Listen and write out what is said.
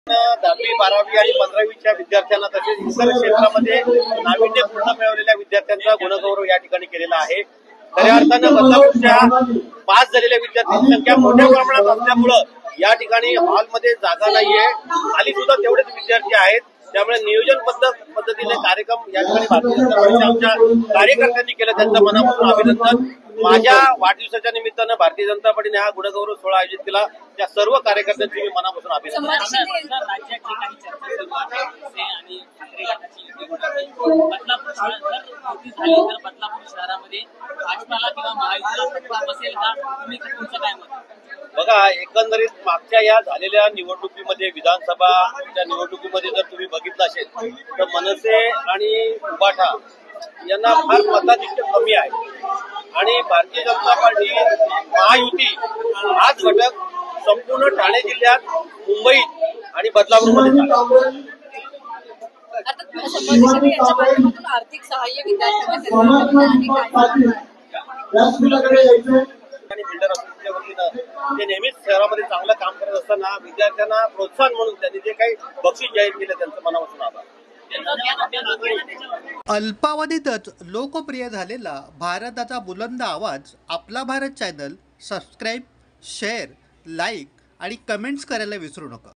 10वी 12वी आणि 15वीच्या विद्यार्थ्यांना तसेच इतर क्षेत्रामध्ये नाविन्यपूर्ण मिळवलेल्या विद्यार्थ्यांचा गुणगौरव या ठिकाणी केलेला आहे। खऱ्या अर्थानं बदलापूरच्या पास झालेल्या विद्यार्थ्यांची संख्या मोठ्या प्रमाणात असल्यामुळे या ठिकाणी हॉलमध्ये जागा नाहीये, खाली सुद्धा तेवढेच विद्यार्थी आहेत। त्यामुळे नियोजन पद्धतीने कार्यक्रम या ठिकाणी भारतीय जनता पार्टीच्या आमच्या कार्यकर्त्यांनी केलं, त्यांचं मनापासून अभिनंदन। माझ्या वाढदिवसाच्या निमित्तानं भारतीय जनता पार्टीने हा गुणगौरव सोहळा आयोजित केला, त्या सर्व कार्यकर्त्यांचे मी मनापासून अभिनंदन। बघा, एकंदरीत मागच्या या झालेल्या निवडणुकीमध्ये विधानसभाच्या निवडणुकीमध्ये जर तुम्ही बघितलं असेल तर मनसे आणि उबाटा यांना फार मताधिक्य कमी आहे आणि भारतीय जनता पार्टी महायुती हाच घटक संपूर्ण ठाणे जिल्ह्यात, मुंबईत आणि बदलापूरमध्ये आर्थिक सहाय्य विद्यार्थ्यांना आणि बिल्डर असोसिएशनच्या वतीनं ते नेहमीच शहरामध्ये चांगलं काम करत असताना विद्यार्थ्यांना प्रोत्साहन म्हणून त्यांनी जे काही बक्षीस जाहीर केलं त्यांचं मनापासून आभार। अल्पावधीतच लोकप्रिय झालेला भारताचा बुलंद आवाज आपला Bharat channel subscribe, share, like आणि कमेंट्स करायला विसरू नका।